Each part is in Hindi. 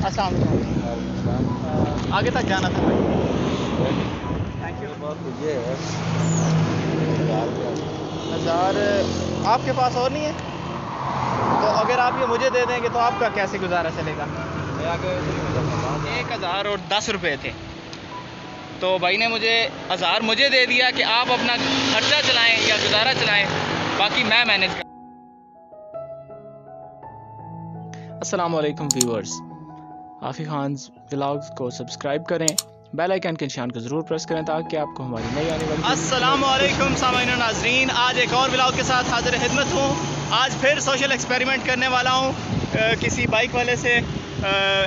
अस्सलाम वालेकुम। आगे तक जाना था भाई। Thank you. ये है 1000 आपके पास और नहीं है? तो अगर आप ये मुझे दे देंगे तो आपका कैसे गुजारा चलेगा? 1000 और 10 रुपये थे, तो भाई ने मुझे 1000 मुझे दे दिया कि आप अपना खर्चा चलाएं या गुजारा चलाएं, बाकी मैं मैनेज कर। अस्सलाम वालेकुम व्यूअर्स, आफी खान्स व्लॉग्स को सब्सक्राइब करें, बेल आइकन के निशान को ज़रूर प्रेस करें ताकि आपको हमारी नई आने वाली। अस्सलाम वालेकुम सामाईन और नाज़रीन, आज एक और व्लॉग के साथ हाजिर खिदमत हूँ। आज फिर सोशल एक्सपेरिमेंट करने वाला हूँ किसी बाइक वाले से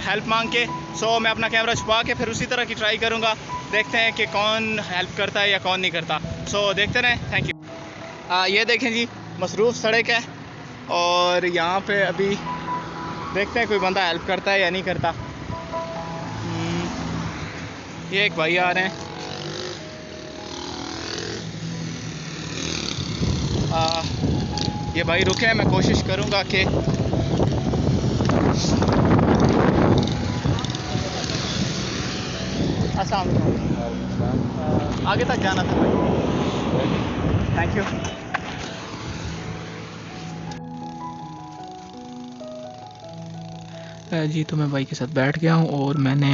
हेल्प मांग के। सो मैं अपना कैमरा छुपा के फिर उसी तरह की ट्राई करूँगा, देखते हैं कि कौन हेल्प करता है या कौन नहीं करता। सो देखते रहें, थैंक यू। ये देखें जी, मसरूफ़ सड़क है और यहाँ पे अभी देखते हैं कोई बंदा हेल्प करता है या नहीं करता। ये एक भाई आ रहे हैं। ये भाई रुके हैं, मैं कोशिश करूँगा कि अस्सलाम वालेकुम। आगे तक जाना था भाई। Thank you. जी तो मैं भाई के साथ बैठ गया हूँ और मैंने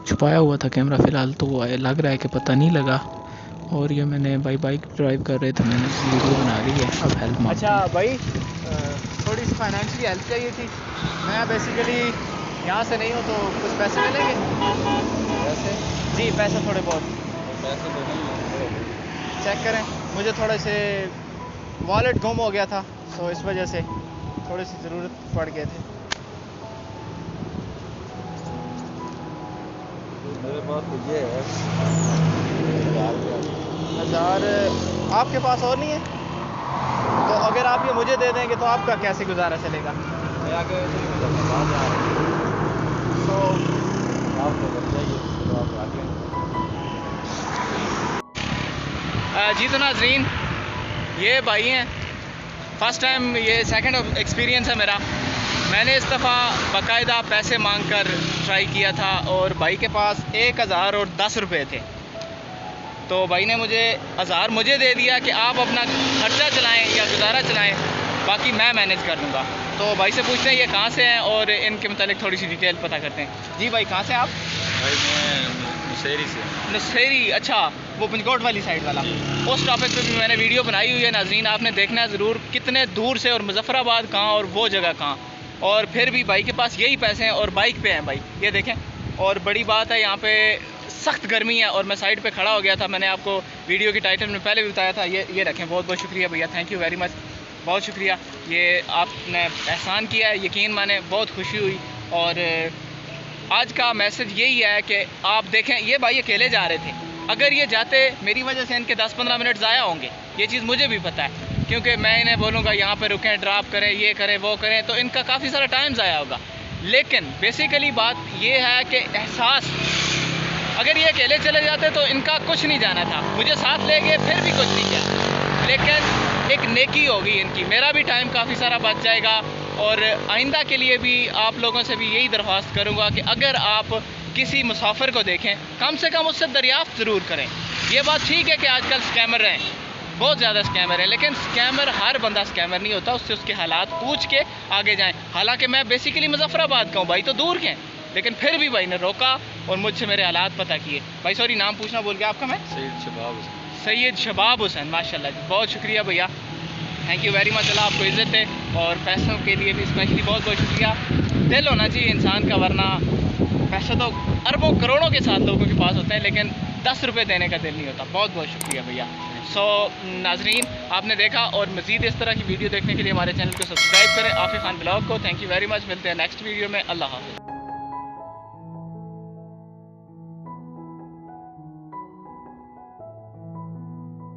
छुपाया हुआ था कैमरा फ़िलहाल, तो लग रहा है कि पता नहीं लगा। और ये मैंने बाइक ड्राइव कर रहे थे, मैंने वीडियो बना ली है। अब हेल्प मांग। अच्छा भाई, थोड़ी सी फाइनेंशियली हेल्प चाहिए थी। मैं बेसिकली यहाँ से नहीं हूँ, तो कुछ पैसे मिलेंगे? पैसे? जी पैसे थोड़े बहुत। पैसे तो नहीं, चेक करें। मुझे थोड़े से वॉलेट गुम हो गया था, तो इस वजह से थोड़ी सी ज़रूरत पड़ गए थे। मेरे पास तो ये है 1000 आपके पास और नहीं है? तो अगर आप ये मुझे दे देंगे तो आपका कैसे गुजारा चलेगा? तो जी तो नाज़रीन, ये भाई हैं, फ़र्स्ट टाइम, ये सेकंड एक्सपीरियंस है मेरा। मैंने इस दफ़ा बाकायदा पैसे मांगकर ट्राई किया था और भाई के पास 1000 और 10 रुपये थे, तो भाई ने मुझे 1000 मुझे दे दिया कि आप अपना खर्चा चलाएं या गुजारा चलाएं, बाकी मैं मैनेज कर दूंगा। तो भाई से पूछते हैं ये कहाँ से हैं और इनके मुतालिक थोड़ी सी डिटेल पता करते हैं। जी भाई, कहाँ से आप? भाई मैं नशेरी से। नशेरी? अच्छा, वो पंचकोट वाली साइड वाला। उस टॉपिक पे भी मैंने वीडियो बनाई हुई है नाज़रीन, आपने देखना है ज़रूर, कितने दूर से, और मुजफ्फराबाद कहाँ और वो जगह कहाँ, और फिर भी भाई के पास यही पैसे हैं और बाइक पे हैं भाई, ये देखें। और बड़ी बात है, यहाँ पे सख्त गर्मी है और मैं साइड पे खड़ा हो गया था। मैंने आपको वीडियो की टाइटल में पहले भी बताया था। ये रखें, बहुत बहुत शुक्रिया भैया, थैंक यू वेरी मच, बहुत शुक्रिया। ये आपने एहसान किया है, यकीन माने, बहुत खुशी हुई। और आज का मैसेज यही है कि आप देखें, ये भाई अकेले जा रहे थे, अगर ये जाते मेरी वजह से इनके 10-15 मिनट ज़ाया होंगे, ये चीज़ मुझे भी पता है, क्योंकि मैं इन्हें बोलूँगा यहाँ पे रुकें, ड्रॉप करें, ये करें, वो करें, तो इनका काफ़ी सारा टाइम ज़ाया होगा। लेकिन बेसिकली बात ये है कि एहसास, अगर ये अकेले चले जाते तो इनका कुछ नहीं जाना था, मुझे साथ ले गए फिर भी कुछ नहीं किया, लेकिन एक नेकी होगी इनकी, मेरा भी टाइम काफ़ी सारा बच जाएगा। और आइंदा के लिए भी आप लोगों से भी यही दरख्वास्त करूँगा कि अगर आप किसी मुसाफिर को देखें, कम से कम उससे दरियाफ्त ज़रूर करें। ये बात ठीक है कि आजकल स्कैमर हैं, बहुत ज़्यादा स्कैमर हैं, लेकिन स्कैमर, हर बंदा स्कैमर नहीं होता, उससे उसके हालात पूछ के आगे जाएं। हालांकि मैं बेसिकली मुजफ्फराबाद का हूँ भाई, तो दूर के हैं, लेकिन फिर भी भाई ने रोका और मुझसे मेरे हालात पता किए। भाई सॉरी, नाम पूछना भूल गया आपका। मैं सैयद शबाब हुसैन, माशाल्लाह जी, बहुत शुक्रिया भैया, थैंक यू वेरी मच। अल्लाह आपको इज़्ज़त है, और पैसों के लिए भी स्पेशली बहुत बहुत शुक्रिया। दिल होना चाहिए इंसान का, वरना पैसे तो अरबों करोड़ों के साथ लोगों के पास होते हैं, लेकिन 10 रुपये देने का दिल नहीं होता। बहुत बहुत शुक्रिया भैया। सो नाजरीन, आपने देखा, और मज़ीद इस तरह की वीडियो देखने के लिए हमारे चैनल को सब्सक्राइब करें, आफी खान ब्लॉग को। थैंक यू वेरी मच, मिलते हैं नेक्स्ट वीडियो में। अल्लाह हाफ़िज़।